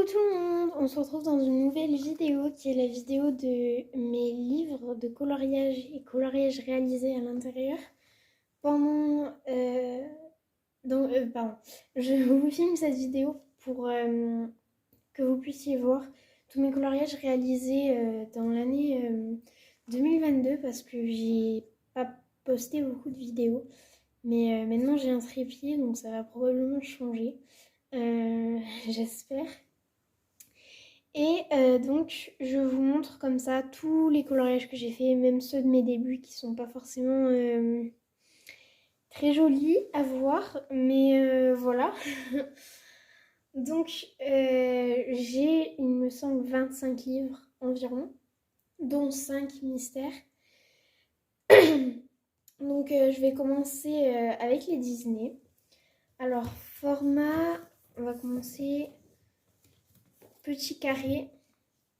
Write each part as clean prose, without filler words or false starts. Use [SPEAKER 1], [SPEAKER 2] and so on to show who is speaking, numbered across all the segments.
[SPEAKER 1] tout le monde, on se retrouve dans une nouvelle vidéo qui est la vidéo de mes livres de coloriage et coloriage réalisé à l'intérieur. Pendant... pardon, je vous filme cette vidéo pour que vous puissiez voir tous mes coloriages réalisés dans l'année 2022 parce que j'ai pas posté beaucoup de vidéos. Mais maintenant j'ai un trépied donc ça va probablement changer. J'espère. Et donc je vous montre comme ça tous les coloriages que j'ai fait, même ceux de mes débuts qui sont pas forcément très jolis à voir, mais voilà. Donc j'ai, il me semble, 25 livres environ, dont 5 mystères. Donc je vais commencer avec les Disney. Alors format, on va commencer petit carré.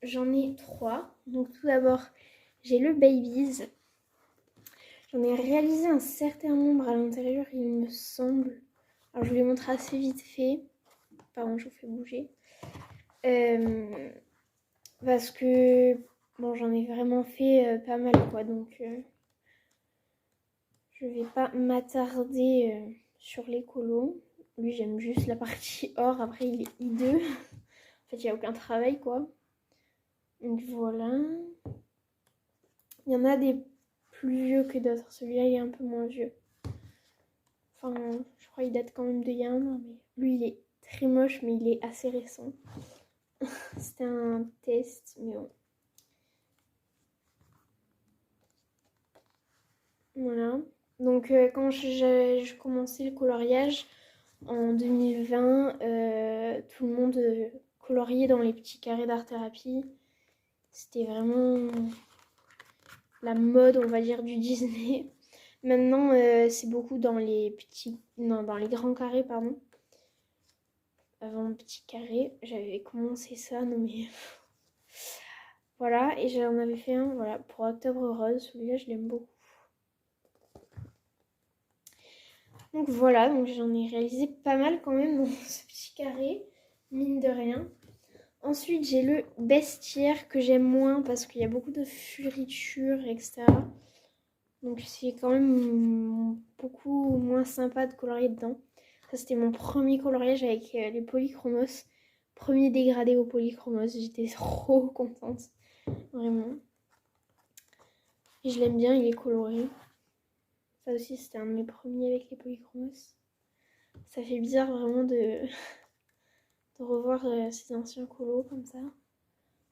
[SPEAKER 1] J'en ai 3. Donc tout d'abord, j'ai le Babies. J'en ai réalisé un certain nombre à l'intérieur, il me semble. Alors je vous les montre assez vite fait. Pardon, je vous fais bouger. Parce que, bon, j'en ai vraiment fait pas mal, quoi. Donc, je vais pas m'attarder sur les colos. Lui, j'aime juste la partie or. Après, il est hideux. En fait, il n'y a aucun travail, quoi. Donc, voilà. Il y en a des plus vieux que d'autres. Celui-là, il est un peu moins vieux. Enfin, je crois qu'il date quand même d'il y a un an. Mais lui, il est très moche, mais il est assez récent. C'était un test, mais bon. Voilà. Donc, quand je commençais le coloriage en 2020, tout le monde coloriait dans les petits carrés d'art-thérapie. C'était vraiment la mode, on va dire, du Disney. Maintenant, c'est beaucoup dans les petits... Non, dans les grands carrés, pardon. Avant le petit carré, j'avais commencé ça, non mais... Voilà, et j'en avais fait un, voilà, pour Octobre Rose. Celui-là, je l'aime beaucoup. Donc voilà, donc j'en ai réalisé pas mal quand même dans ce petit carré, mine de rien. Ensuite, j'ai le bestiaire que j'aime moins parce qu'il y a beaucoup de furitures, etc. Donc c'est quand même beaucoup moins sympa de colorier dedans. Ça, c'était mon premier coloriage avec les polychromos. Premier dégradé au polychromos. J'étais trop contente. Vraiment. Et je l'aime bien, il est coloré. Ça aussi, c'était un de mes premiers avec les polychromos. Ça fait bizarre vraiment de revoir ces anciens colos comme ça.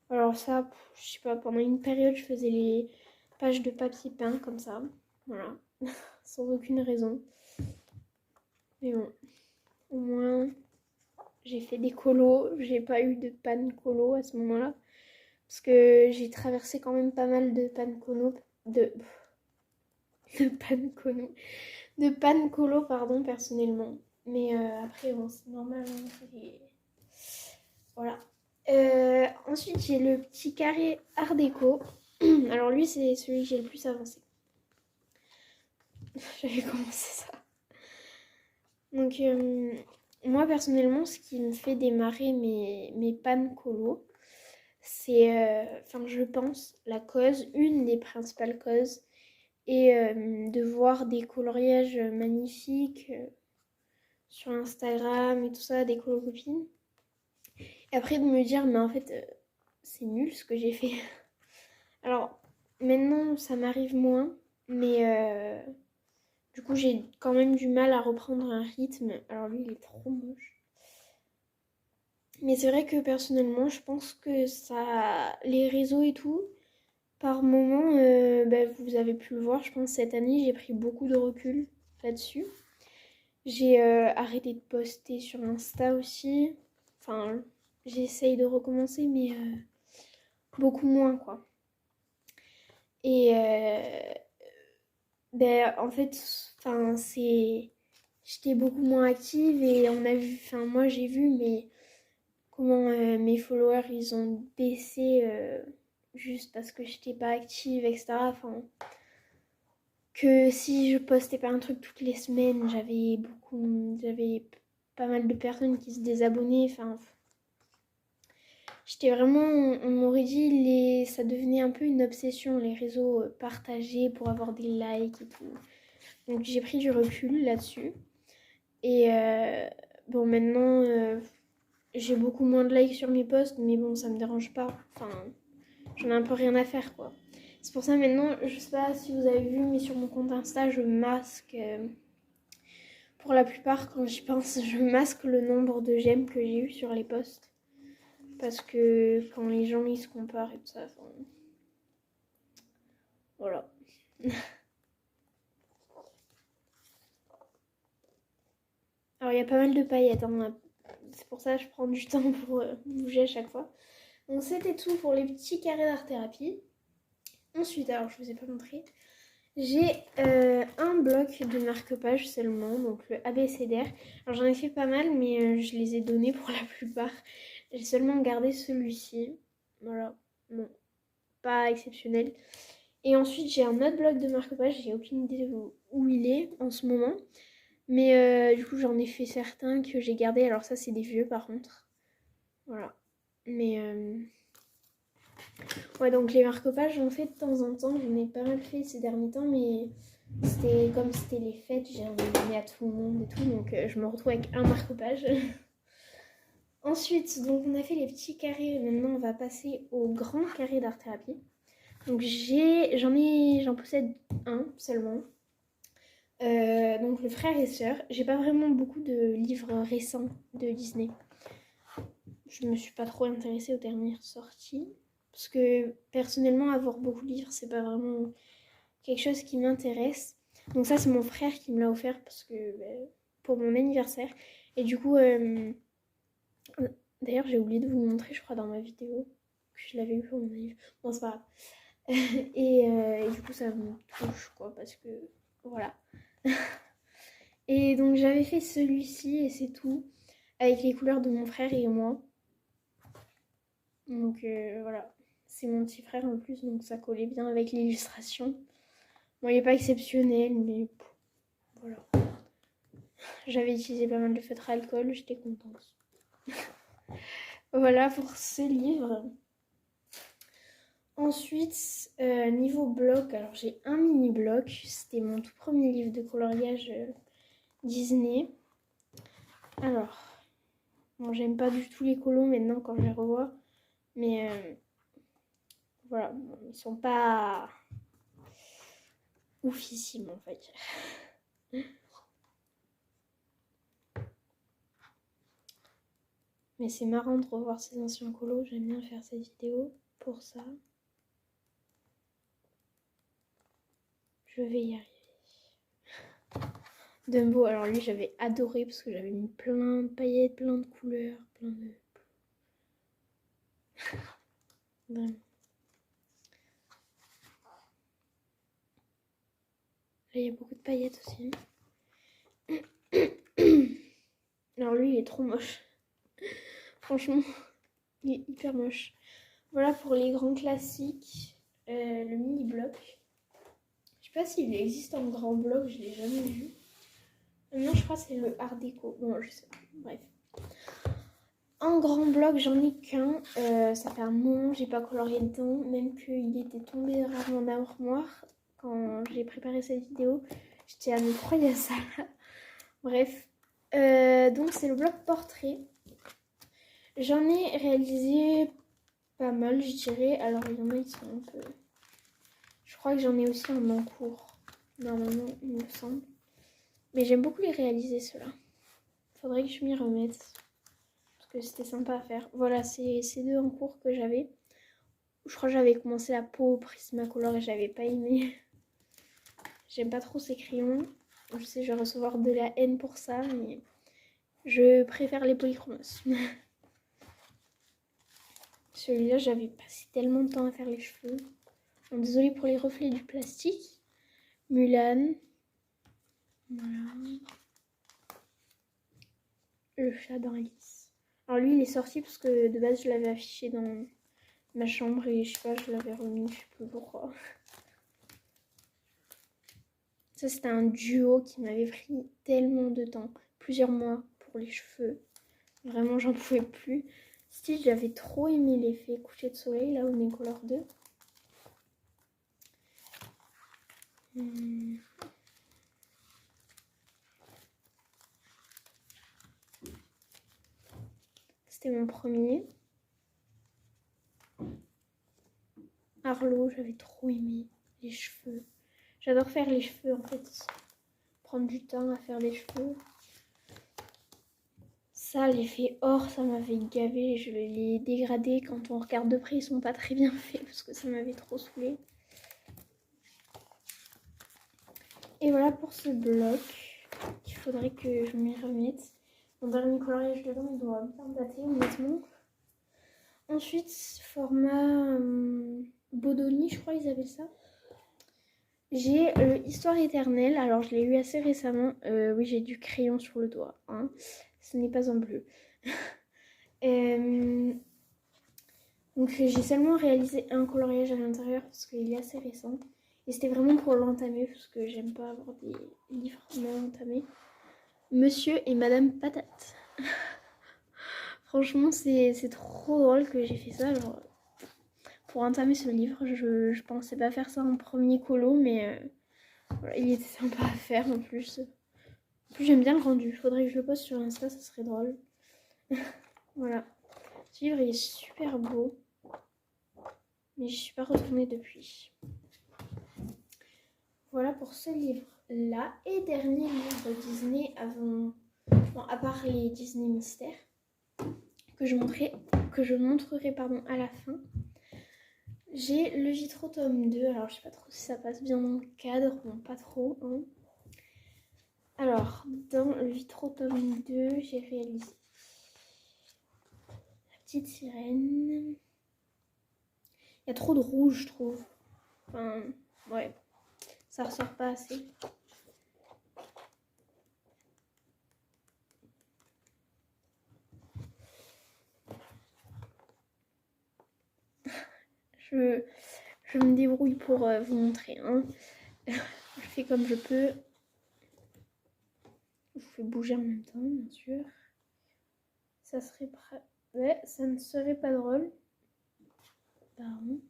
[SPEAKER 1] Alors ça, je sais pas, pendant une période, je faisais les pages de papier peint comme ça. Voilà, sans aucune raison. Mais bon, au moins, j'ai fait des colos. J'ai pas eu de panne colo à ce moment-là. Parce que j'ai traversé quand même pas mal de panne colo. De panne colo. De panne colo, pardon, personnellement. Mais après, bon, c'est normal. Hein, voilà. Ensuite, j'ai le petit carré art déco. Alors lui, c'est celui que j'ai le plus avancé. J'avais commencé ça. Donc, moi, personnellement, ce qui me fait démarrer mes pannes colo, c'est, enfin, je pense, la cause, une des principales causes, est de voir des coloriages magnifiques sur Instagram et tout ça, des colocopines. Et après, de me dire, mais en fait, c'est nul ce que j'ai fait. Alors, maintenant, ça m'arrive moins, mais du coup, j'ai quand même du mal à reprendre un rythme. Alors lui, il est trop moche. Mais c'est vrai que personnellement, je pense que ça... Les réseaux et tout, par moment, vous avez pu le voir, je pense cette année, j'ai pris beaucoup de recul là-dessus. J'ai arrêté de poster sur Insta aussi. Enfin, j'essaye de recommencer, mais beaucoup moins, quoi. Et en fait, enfin, c'est... J'étais beaucoup moins active et on a vu... Enfin, moi, j'ai vu comment mes followers, ils ont baissé juste parce que j'étais pas active, etc. Enfin, que si je postais pas un truc toutes les semaines, j'avais pas mal de personnes qui se désabonnaient. Enfin, J'étais vraiment, on m'aurait dit, ça devenait un peu une obsession, les réseaux partagés pour avoir des likes et tout. Donc j'ai pris du recul là-dessus. Et bon, maintenant, j'ai beaucoup moins de likes sur mes posts, mais bon, ça me dérange pas. Enfin, j'en ai un peu rien à faire, quoi. C'est pour ça maintenant, je sais pas si vous avez vu, mais sur mon compte Insta, je masque. Pour la plupart, quand j'y pense, je masque le nombre de j'aime que j'ai eu sur les posts. Parce que quand les gens ils se comparent et tout ça, enfin, voilà. Alors il y a pas mal de paillettes, hein. C'est pour ça que je prends du temps pour bouger à chaque fois. Donc c'était tout pour les petits carrés d'art-thérapie. Ensuite, alors je vous ai pas montré, j'ai un bloc de marque-page seulement, donc le ABCDR. Alors j'en ai fait pas mal, mais je les ai donnés pour la plupart. J'ai seulement gardé celui-ci. Voilà, bon, pas exceptionnel. Et ensuite j'ai un autre bloc de marque-page, j'ai aucune idée où il est en ce moment. Mais du coup j'en ai fait certains que j'ai gardés. Alors ça c'est des vieux par contre. Voilà. Mais ouais, donc les marque-pages j'en fais de temps en temps. J'en ai pas mal fait ces derniers temps, mais comme c'était les fêtes, j'ai envie de donner à tout le monde et tout. Donc je me retrouve avec un marque-page. Ensuite, donc on a fait les petits carrés. Maintenant on va passer au grand carré d'art-thérapie. Donc j'en possède un seulement. Donc le frère et sœur. J'ai pas vraiment beaucoup de livres récents de Disney. Je me suis pas trop intéressée aux dernières sorties. Parce que personnellement, avoir beaucoup de livres, c'est pas vraiment quelque chose qui m'intéresse. Donc ça, c'est mon frère qui me l'a offert parce que pour mon anniversaire. Et du coup, d'ailleurs, j'ai oublié de vous montrer, je crois, dans ma vidéo, que je l'avais eu pour mon anniversaire. Bon, c'est pas grave. Et du coup, ça me touche, quoi, parce que voilà. Et donc, j'avais fait celui-ci et c'est tout, avec les couleurs de mon frère et moi. Donc voilà, c'est mon petit frère en plus, donc ça collait bien avec l'illustration. Bon, il n'est pas exceptionnel, mais voilà. J'avais utilisé pas mal de feutre à alcool, j'étais contente. Voilà pour ce livre. Ensuite, niveau bloc, alors j'ai un mini bloc. C'était mon tout premier livre de coloriage Disney. Alors, bon, j'aime pas du tout les colos maintenant quand je les revois. Mais voilà, bon, ils sont pas oufissimes en fait. Mais c'est marrant de revoir ces anciens colos. J'aime bien faire cette vidéo pour ça. Je vais y arriver. Dumbo, alors lui j'avais adoré parce que j'avais mis plein de paillettes, plein de couleurs, plein de... Vraiment. Là il y a beaucoup de paillettes aussi. Alors lui il est trop moche. Franchement, il est hyper moche. Voilà pour les grands classiques. Le mini bloc. Je sais pas s'il existe en grand bloc, je l'ai jamais vu. Non, je crois que c'est le art déco. Bon, je sais pas. Bref. En grand bloc, j'en ai qu'un. Ça fait un moment, j'ai pas colorié dedans. Même qu'il était tombé dans mon armoire quand j'ai préparé cette vidéo. J'étais à me croire à ça. Bref. Donc, c'est le bloc portrait. J'en ai réalisé pas mal, je dirais. Alors, il y en a qui sont un peu... Je crois que j'en ai aussi un en cours. Normalement, il me semble. Mais j'aime beaucoup les réaliser, ceux-là. Faudrait que je m'y remette. Parce que c'était sympa à faire. Voilà, c'est ces deux en cours que j'avais. Je crois que j'avais commencé la peau Prismacolor et j'avais pas aimé. J'aime pas trop ces crayons. Je sais, je vais recevoir de la haine pour ça, mais je préfère les polychromos. Celui-là, j'avais passé tellement de temps à faire les cheveux. Bon, désolée pour les reflets du plastique. Mulan. Voilà. Le chat d'Alice. Alors lui, il est sorti parce que de base, je l'avais affiché dans ma chambre et je sais pas, je l'avais remis, je sais plus pourquoi. Ça, c'était un duo qui m'avait pris tellement de temps, plusieurs mois pour les cheveux. Vraiment, j'en pouvais plus. Stitch, j'avais trop aimé l'effet coucher de soleil, là, Omnicolor 2. C'était mon premier. Arlo, j'avais trop aimé les cheveux. J'adore faire les cheveux en fait. Prendre du temps à faire les cheveux. Ça, l'effet or, ça m'avait gavé. Je l'ai dégradé. Quand on regarde de près, ils sont pas très bien faits parce que ça m'avait trop saoulé. Et voilà pour ce bloc. Il faudrait que je m'y remette. Mon dernier coloriage dedans, il doit bien dater honnêtement. Ensuite, format Bodoni, je crois ils appellent ça. J'ai Histoire éternelle. Alors, je l'ai eu assez récemment. Oui, j'ai du crayon sur le doigt. Hein. Ce n'est pas en bleu. Donc, j'ai seulement réalisé un coloriage à l'intérieur parce qu'il est assez récent. Et c'était vraiment pour l'entamer parce que j'aime pas avoir des livres mal entamés. Monsieur et Madame Patate. Franchement, c'est trop drôle que j'ai fait ça. Genre, pour entamer ce livre, je pensais pas faire ça en premier colo, mais voilà, il était sympa à faire en plus. En plus, j'aime bien le rendu. Faudrait que je le poste sur Insta, ça serait drôle. Voilà. Ce livre, il est super beau. Mais je suis pas retournée depuis. Voilà pour ce livre-là. Et dernier livre Disney avant... Bon, à part les Disney Mystères. Que je montrerai à la fin. J'ai le Vitro tome 2. Alors, je sais pas trop si ça passe bien dans le cadre. Bon, pas trop. Hein. Alors, dans le Vitro tome 2, j'ai réalisé la petite sirène. Il y a trop de rouge, je trouve. Enfin, ouais. Ça ressort pas assez. Je me débrouille pour vous montrer. Hein. Je fais comme je peux. Je vous fais bouger en même temps, bien sûr. Ça serait ouais, ça ne serait pas drôle. Pardon.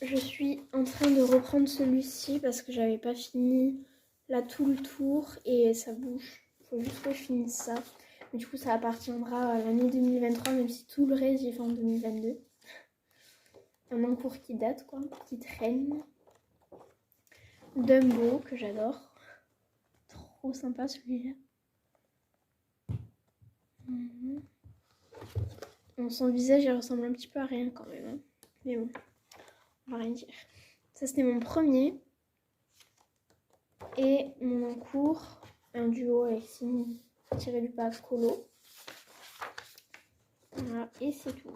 [SPEAKER 1] Je suis en train de reprendre celui-ci parce que j'avais pas fini là tout le tour et ça bouge. Il faut juste que je finisse ça. Mais du coup, ça appartiendra à l'année 2023, même si tout le reste, j'ai fait en 2022. Un encours qui date, quoi, qui traîne. Dumbo, que j'adore. Trop sympa celui-là. Bon, son visage, il ressemble un petit peu à rien quand même. Hein. Mais bon, on va rien dire. Ça, c'était mon premier. Et mon encours, un duo avec Signe tiré du pack colo. Voilà, et c'est tout.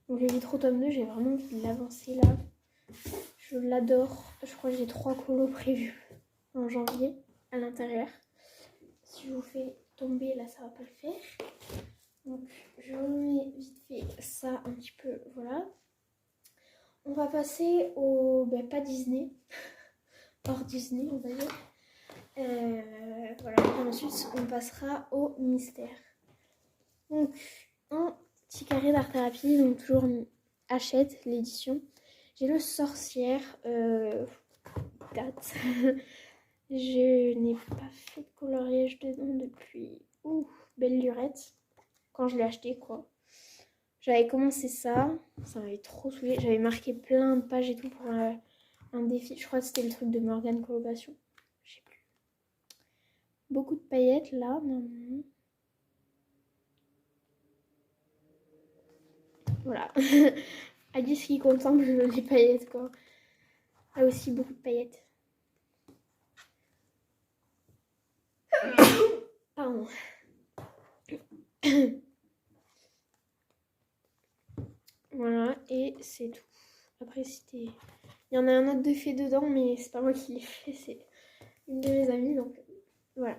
[SPEAKER 1] Donc le Vitro tome 2, j'ai vraiment envie de l'avancer là. Je l'adore. Je crois que j'ai 3 colos prévus en janvier à l'intérieur. Si je vous fais tomber là, ça va pas le faire. Donc je remets vite fait ça un petit peu. Voilà. On va passer au... pas Disney. Hors Disney, on va dire. Voilà. Et ensuite, on passera au mystère. Donc, un petit carré d'art thérapie. Donc, toujours Hachette, l'édition. J'ai le sorcière. Date. Je n'ai pas fait de coloriage dedans depuis... belle lurette. Quand je l'ai acheté, quoi. J'avais commencé ça. Ça m'avait trop saoulé. J'avais marqué plein de pages et tout pour un défi. Je crois que c'était le truc de Morgane Colocation. Je sais plus. Beaucoup de paillettes là. Non. Voilà. Alice qui contemple les paillettes, quoi. Ah, aussi beaucoup de paillettes. Pardon. Voilà, et c'est tout. Après, c'était... Il y en a un autre de fait dedans, mais c'est pas moi qui l'ai fait, c'est une de mes amies, donc voilà.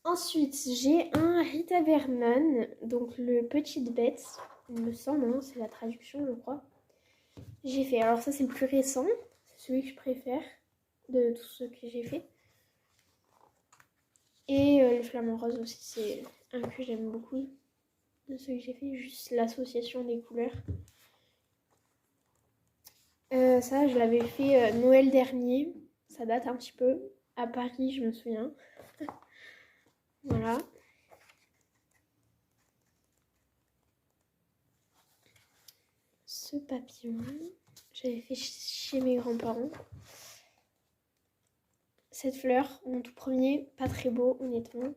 [SPEAKER 1] Ensuite, j'ai un Rita Vernon, donc le Petite Bête, il me semble, hein, c'est la traduction, je crois. J'ai fait, alors ça c'est le plus récent, c'est celui que je préfère de tous ceux que j'ai fait. Et le flamant rose aussi, c'est un que j'aime beaucoup de ceux que j'ai fait, juste l'association des couleurs. Ça, je l'avais fait Noël dernier, ça date un petit peu, à Paris, je me souviens. Voilà. Ce papillon, j'avais fait chez mes grands-parents. Cette fleur, mon tout premier, pas très beau honnêtement.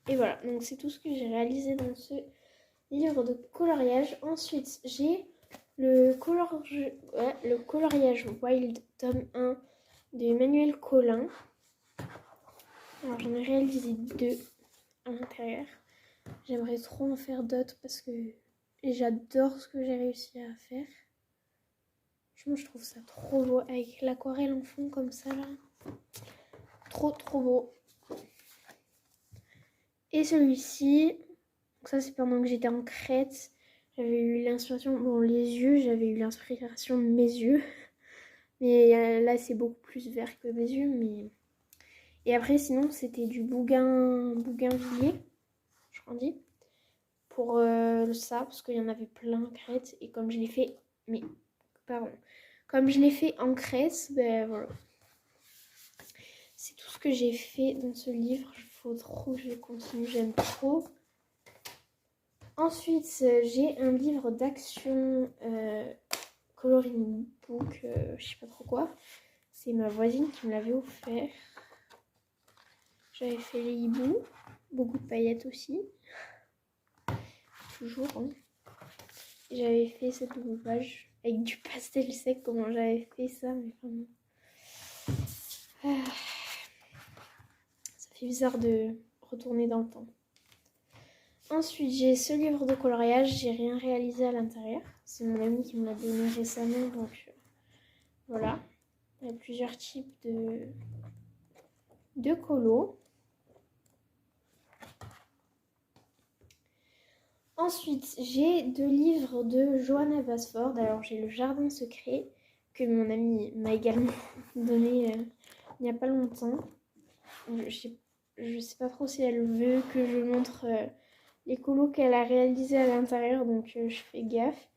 [SPEAKER 1] Et voilà, donc c'est tout ce que j'ai réalisé dans ce livre de coloriage. Ensuite, j'ai le coloriage Wild tome 1 de Emmanuel Collin. Alors j'en ai réalisé 2 à l'intérieur. J'aimerais trop en faire d'autres parce que j'adore ce que j'ai réussi à faire. Franchement, je trouve ça trop beau avec l'aquarelle en fond comme ça là. Trop beau. Et celui-ci, ça c'est pendant que j'étais en Crète. J'avais eu l'inspiration, bon les yeux, j'avais eu l'inspiration de mes yeux. Mais là c'est beaucoup plus vert que mes yeux. Mais... Et après sinon c'était du bougainvilliers, je crois on dit. Pour ça, parce qu'il y en avait plein en Crète. Et comme je l'ai fait... Comme je l'ai fait en Crète, ben voilà. C'est tout ce que j'ai fait dans ce livre. Il faut trop que je continue, j'aime trop. Ensuite, j'ai un livre d'action coloring book, je sais pas trop quoi. C'est ma voisine qui me l'avait offert. J'avais fait les hiboux, beaucoup de paillettes aussi. Toujours. Hein. J'avais fait cette double page avec du pastel sec. Comment j'avais fait ça, mais vraiment. Ça fait bizarre de retourner dans le temps. Ensuite, j'ai ce livre de coloriage. J'ai rien réalisé à l'intérieur. C'est mon ami qui me l'a donné récemment, donc voilà. Il y a plusieurs types de colos. Ensuite, j'ai 2 livres de Johanna Basford. Alors, j'ai Le Jardin secret, que mon ami m'a également donné il n'y a pas longtemps. Je sais pas trop si elle veut que je montre les colos qu'elle a réalisés à l'intérieur, donc je fais gaffe.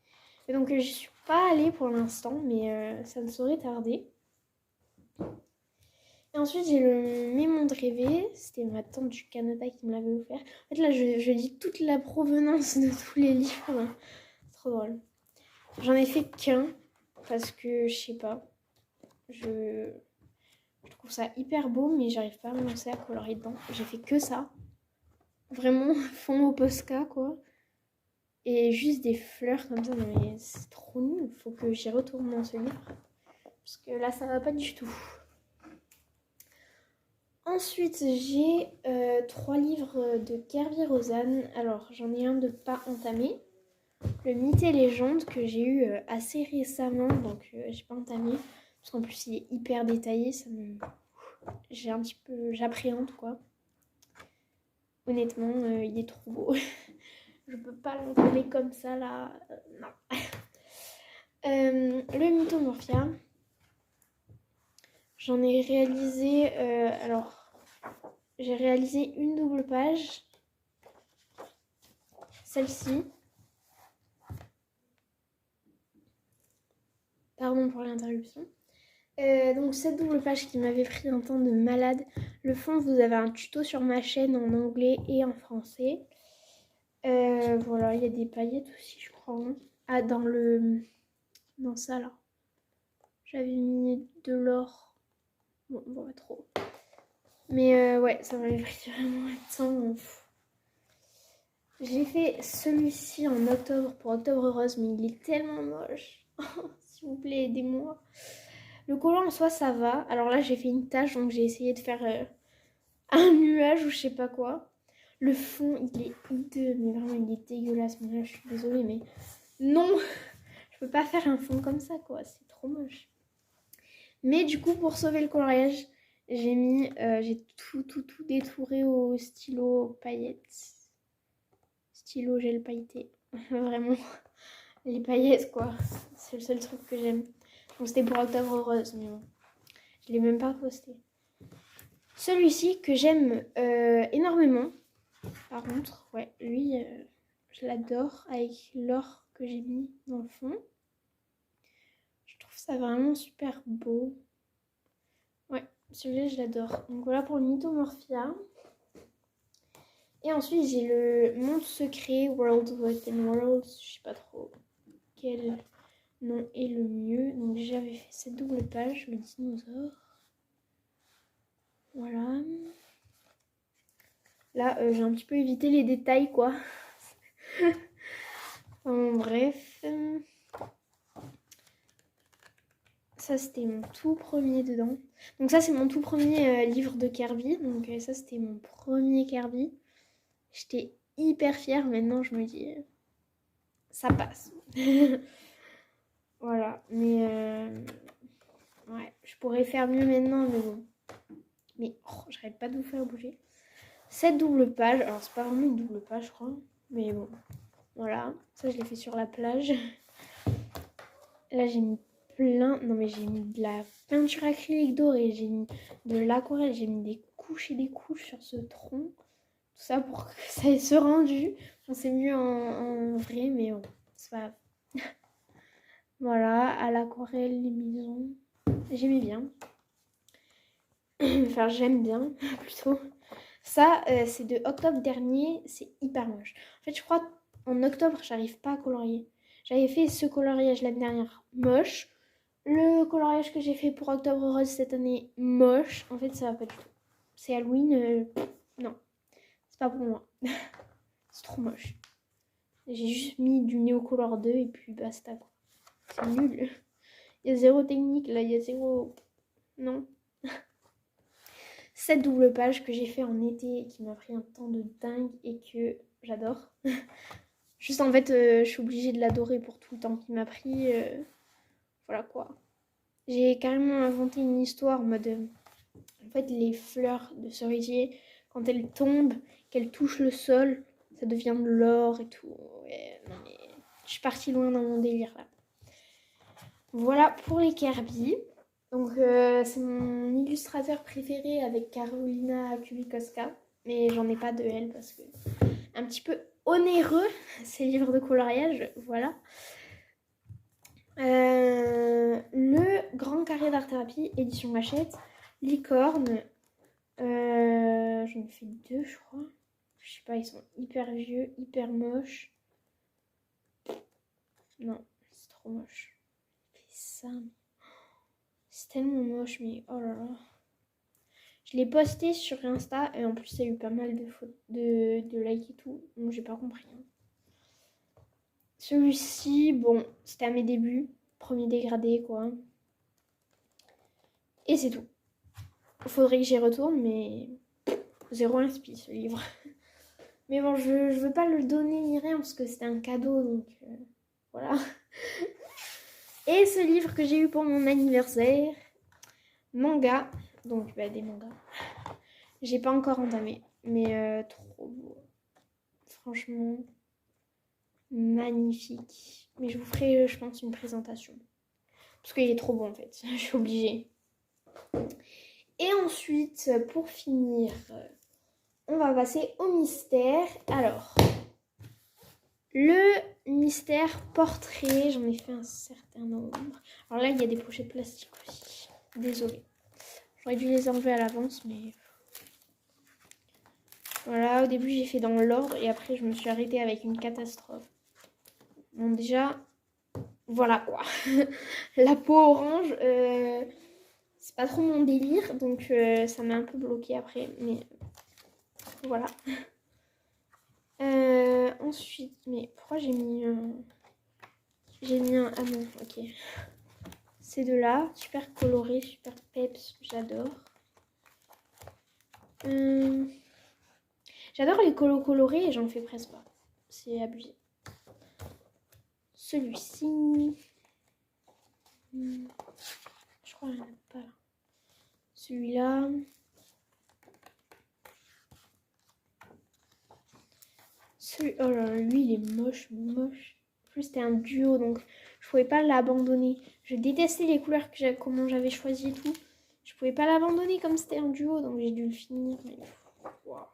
[SPEAKER 1] Et donc, j'y suis pas allée pour l'instant, mais ça ne saurait tarder. Et ensuite, j'ai le Mes mondes rêvés. C'était ma tante du Canada qui me l'avait offert. En fait, là, je dis toute la provenance de tous les livres. C'est trop drôle. J'en ai fait qu'un parce que, je sais pas, je trouve ça hyper beau, mais j'arrive pas à me lancer à colorier dedans. J'ai fait que ça. Vraiment, fond au Posca, quoi. Et juste des fleurs comme ça. Non, mais c'est trop nul. Faut que j'y retourne dans ce livre. Parce que là, ça va pas du tout. Ensuite, j'ai 3 livres de Kerby Rosanne. Alors, j'en ai un de pas entamé. Le Mythe et Légende que j'ai eu assez récemment. Donc, j'ai pas entamé. Parce qu'en plus, il est hyper détaillé. J'ai un petit peu... J'appréhende, quoi. Honnêtement, il est trop beau. Je peux pas l'entamer comme ça, là. Non. Le Mythomorphia. J'en ai réalisé... j'ai réalisé une double page. Celle-ci. Pardon pour l'interruption. Donc cette double page qui m'avait pris un temps de malade. Le fond, vous avez un tuto sur ma chaîne en anglais et en français. Voilà, il y a des paillettes aussi, je crois. Hein. Ah, dans ça, là. J'avais mis de l'or. Bon, pas trop. Mais ouais, ça m'avait pris vraiment un temps. J'ai fait celui-ci en octobre pour Octobre Rose, mais il est tellement moche. S'il vous plaît, aidez-moi. Le collant en soi, ça va. Alors là, j'ai fait une tache, donc j'ai essayé de faire un nuage ou je sais pas quoi. Le fond, il est hideux, mais vraiment, il est dégueulasse. Mais là, je suis désolée, mais non, je peux pas faire un fond comme ça, quoi. C'est trop moche. Mais du coup, pour sauver le coloriage, j'ai tout détouré au stylo paillettes. Stylo gel pailleté. Vraiment, les paillettes, quoi. C'est le seul truc que j'aime. Bon, c'était pour Octobre Rose, mais bon. Je l'ai même pas posté. Celui-ci que j'aime énormément. Par contre, ouais, lui, je l'adore avec l'or que j'ai mis dans le fond. Je trouve ça vraiment super beau. Ouais, celui-là, je l'adore. Donc voilà pour le Mythomorphia. Et ensuite, j'ai le Monde Secret, World Within Worlds. Je sais pas trop quel nom est le mieux. Donc j'avais fait cette double page, le dinosaure. Voilà. Là, j'ai un petit peu évité les détails, quoi. Bref. Ça, c'était mon tout premier dedans. Donc ça, c'est mon tout premier livre de Kirby. Donc ça, c'était mon premier Kirby. J'étais hyper fière. Maintenant, je me dis, ça passe. Voilà. Mais ouais, je pourrais faire mieux maintenant, mais bon. Mais j'arrête pas de vous faire bouger. Cette double page. Alors, c'est pas vraiment une double page, je crois. Mais bon. Voilà. Ça, je l'ai fait sur la plage. Là, j'ai mis plein. Non, mais j'ai mis de la peinture acrylique dorée. J'ai mis de l'aquarelle. J'ai mis des couches et des couches sur ce tronc. Tout ça pour que ça ait ce rendu. On sait mieux en vrai, mais bon, c'est pas grave. Voilà, à l'aquarelle, les maisons. J'aimais bien. Enfin, j'aime bien, plutôt. Ça, c'est de octobre dernier. C'est hyper moche. En fait, je crois en octobre, j'arrive pas à colorier. J'avais fait ce coloriage l'année dernière, moche. Le coloriage que j'ai fait pour Octobre Rose cette année, moche. En fait, ça va pas du tout. C'est Halloween, non. C'est pas pour moi. C'est trop moche. J'ai juste mis du Néocolor 2 et puis basta, quoi. C'est nul. Il y a zéro technique, là. Il y a zéro... Non. Cette double page que j'ai fait en été et qui m'a pris un temps de dingue et que j'adore. Juste, en fait, je suis obligée de l'adorer pour tout le temps qu'il m'a pris. Voilà, quoi. J'ai carrément inventé une histoire en mode... en fait, les fleurs de cerisier, quand elles tombent, qu'elles touchent le sol, ça devient de l'or et tout. Ouais, non mais... je suis partie loin dans mon délire, là. Voilà pour les Kirby. Donc, c'est mon illustrateur préféré avec Carolina Kubikowska. Mais j'en ai pas de elle parce que... un petit peu onéreux, ces livres de coloriage. Voilà. Le Grand Carré d'art-thérapie, édition Hachette. Licorne. J'en ai fait 2, je crois. Je sais pas, ils sont hyper vieux, hyper moches. Non, c'est trop moche. C'est ça. C'est tellement moche, mais oh là là. Je l'ai posté sur Insta et en plus, il y a eu pas mal de likes et tout. Donc, j'ai pas compris. Celui-ci, bon, c'était à mes débuts. Premier dégradé, quoi. Et c'est tout. Faudrait que j'y retourne, mais zéro inspi ce livre. Mais bon, je veux pas le donner ni rien parce que c'était un cadeau, donc voilà. Et ce livre que j'ai eu pour mon anniversaire, manga, donc des mangas. J'ai pas encore entamé, mais trop beau. Franchement, magnifique. Mais je vous ferai, je pense, une présentation. Parce qu'il est trop beau en fait, je suis obligée. Et ensuite, pour finir, on va passer au mystère. Alors, le mystère portrait, j'en ai fait un certain nombre. Alors là, il y a des pochettes plastiques aussi. Désolée. J'aurais dû les enlever à l'avance, mais... voilà, au début, j'ai fait dans l'ordre et après, je me suis arrêtée avec une catastrophe. Bon, déjà, voilà quoi. La peau orange, c'est pas trop mon délire, donc ça m'a un peu bloqué après, mais voilà. Ensuite, mais pourquoi j'ai mis un... Ah non, ok. Ces deux-là, super colorés, super peps, j'adore. J'adore les colos colorés et j'en fais presque pas. C'est abusé. Celui-ci... je crois qu'il n'y en a pas là. Celui-là... oh là là, lui il est moche, moche. En plus c'était un duo donc je pouvais pas l'abandonner. Je détestais les couleurs comment j'avais choisi et tout. Je pouvais pas l'abandonner comme c'était un duo, donc j'ai dû le finir. Mais... Wow.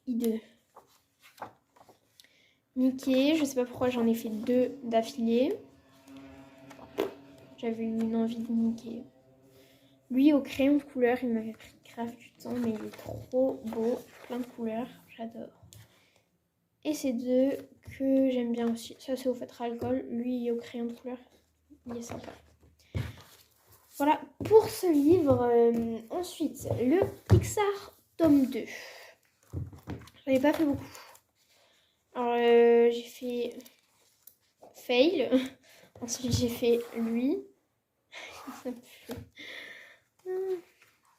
[SPEAKER 1] I2. Mickey, je sais pas pourquoi j'en ai fait 2 d'affilée. J'avais eu une envie de Mickey. Lui, au crayon de couleur, il m'avait pris grave du temps, mais il est trop beau. Plein de couleurs, j'adore. Et ces 2 que j'aime bien aussi. Ça, c'est au feutre alcool. Lui, au crayon de couleur, il est sympa. Voilà pour ce livre. Ensuite, le Pixar tome 2. J'en ai pas fait beaucoup. Alors, j'ai fait Fail. Ensuite, j'ai fait lui.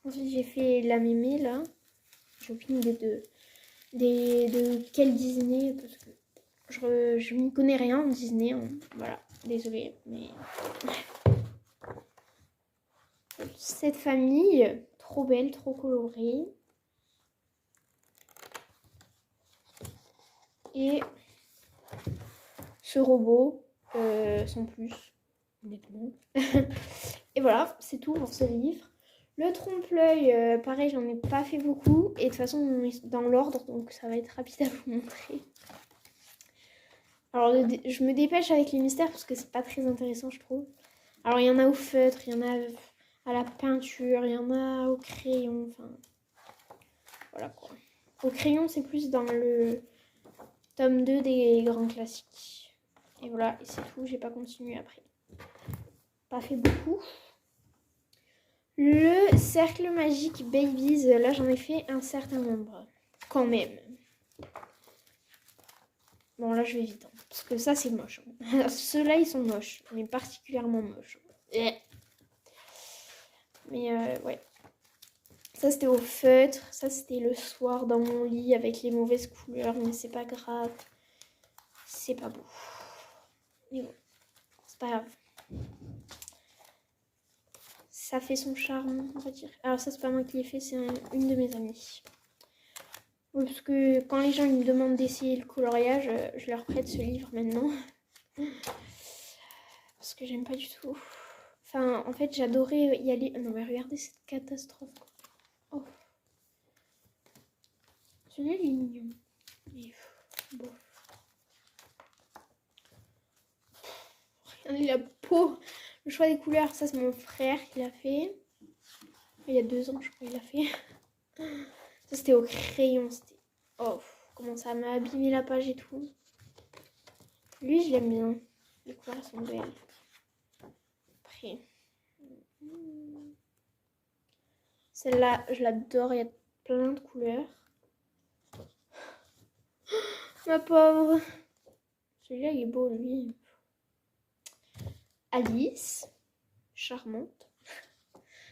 [SPEAKER 1] Ensuite, j'ai fait la mémé, là. J'ai aucune idée de quel Disney, parce que je n'y connais rien en Disney. Hein. Voilà, désolée, mais... Cette famille, trop belle, trop colorée. Et ce robot, sans plus, honnêtement. Et voilà, c'est tout pour ce livre. Le trompe-l'œil, pareil, j'en ai pas fait beaucoup. Et de toute façon, dans l'ordre, donc ça va être rapide à vous montrer. Alors, je me dépêche avec les mystères parce que c'est pas très intéressant, je trouve. Alors, il y en a au feutre, il y en a à la peinture, il y en a au crayon, enfin... Voilà, quoi. Au crayon, c'est plus dans le tome 2 des grands classiques. Et voilà, et c'est tout, j'ai pas continué après. Pas fait beaucoup. Le cercle magique Babies, là j'en ai fait un certain nombre. Quand même. Bon là je vais vite. Hein, parce que ça c'est moche. Hein. Ceux-là ils sont moches. Mais particulièrement moches. Mais ouais. Ça c'était au feutre. Ça c'était le soir dans mon lit avec les mauvaises couleurs. Mais c'est pas grave. C'est pas beau. Mais bon. C'est pas grave. Ça fait son charme, on va dire. Alors ça, c'est pas moi qui l'ai fait, c'est une de mes amies. Oui, parce que quand les gens ils me demandent d'essayer le coloriage, je leur prête ce livre maintenant. Parce que j'aime pas du tout. Enfin, en fait, j'adorais y aller... Non, mais regardez cette catastrophe. Oh. Celui-là, il est mignon. Mais bon. Regardez la peau. Le choix des couleurs, ça, c'est mon frère qui l'a fait. Il y a 2 ans, je crois, il l'a fait. Ça, c'était au crayon. C'était... Oh, comment ça m'a abîmé la page et tout. Lui, je l'aime bien. Les couleurs sont belles. Après. Celle-là, je l'adore. Il y a plein de couleurs. Ma pauvre. Celui-là, il est beau, lui. Alice. Charmante.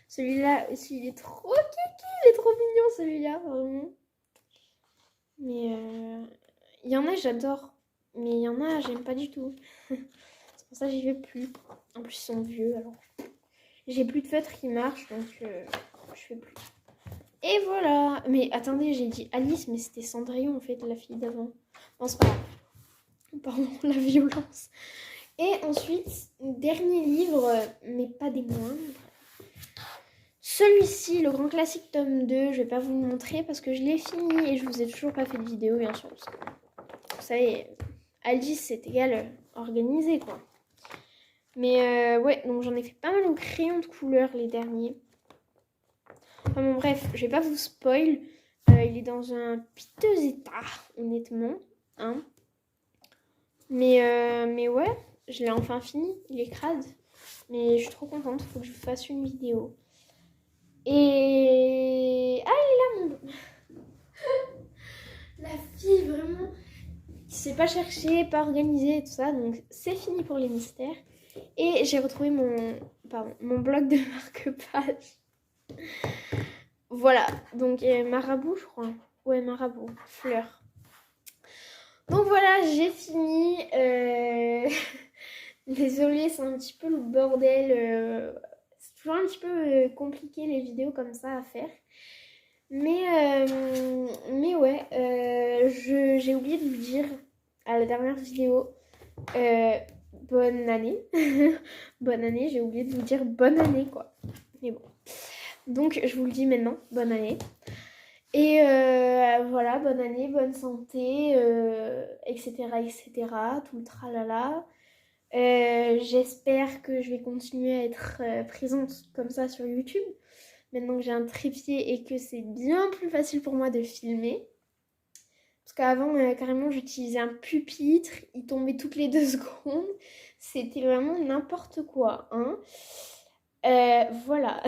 [SPEAKER 1] Celui-là aussi, il est trop kiki. Il est trop mignon, celui-là, vraiment. Mais il y en a, j'adore. Mais il y en a, j'aime pas du tout. C'est pour ça que j'y vais plus. En plus, ils sont vieux, alors. J'ai plus de feutre qui marche, donc je fais plus. Et voilà. Mais attendez, j'ai dit Alice, mais c'était Cendrillon, en fait, la fille d'avant. Non, c'est pas grave. Pardon, la violence. Et ensuite, dernier livre, mais pas des moindres. Celui-ci, le grand classique tome 2, je vais pas vous le montrer parce que je l'ai fini et je vous ai toujours pas fait de vidéo, bien sûr. Parce que, vous savez, Alice, c'est égal organisé, quoi. Mais ouais, donc j'en ai fait pas mal au crayon de couleur, les derniers. Enfin bon, bref, je vais pas vous spoil. Il est dans un piteux état, honnêtement. Hein. Mais ouais, je l'ai enfin fini. Il est crade. Mais je suis trop contente, faut que je vous fasse une vidéo. Et... Ah, il est là, mon... La fille, vraiment, qui sait pas chercher, pas organiser et tout ça. Donc, c'est fini pour les mystères. Et j'ai retrouvé mon bloc de marque-page. Voilà, donc marabout, je crois. Ouais, marabout, fleur. Donc voilà, j'ai fini. Désolée, c'est un petit peu le bordel. C'est toujours un petit peu compliqué les vidéos comme ça à faire. Mais ouais, j'ai oublié de vous dire à la dernière vidéo bonne année. Bonne année, j'ai oublié de vous dire bonne année quoi. Mais bon. Donc je vous le dis maintenant, bonne année. Et voilà, bonne année, bonne santé, etc., etc., tout le tralala. J'espère que je vais continuer à être présente comme ça sur YouTube, maintenant que j'ai un trépied et que c'est bien plus facile pour moi de filmer. Parce qu'avant, carrément, j'utilisais un pupitre, il tombait toutes les 2 secondes. C'était vraiment n'importe quoi, hein. Voilà.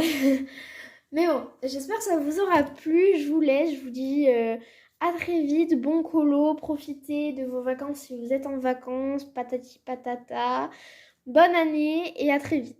[SPEAKER 1] Mais bon, j'espère que ça vous aura plu. Je vous laisse, je vous dis à très vite. Bon colo, profitez de vos vacances si vous êtes en vacances. Patati patata. Bonne année et à très vite.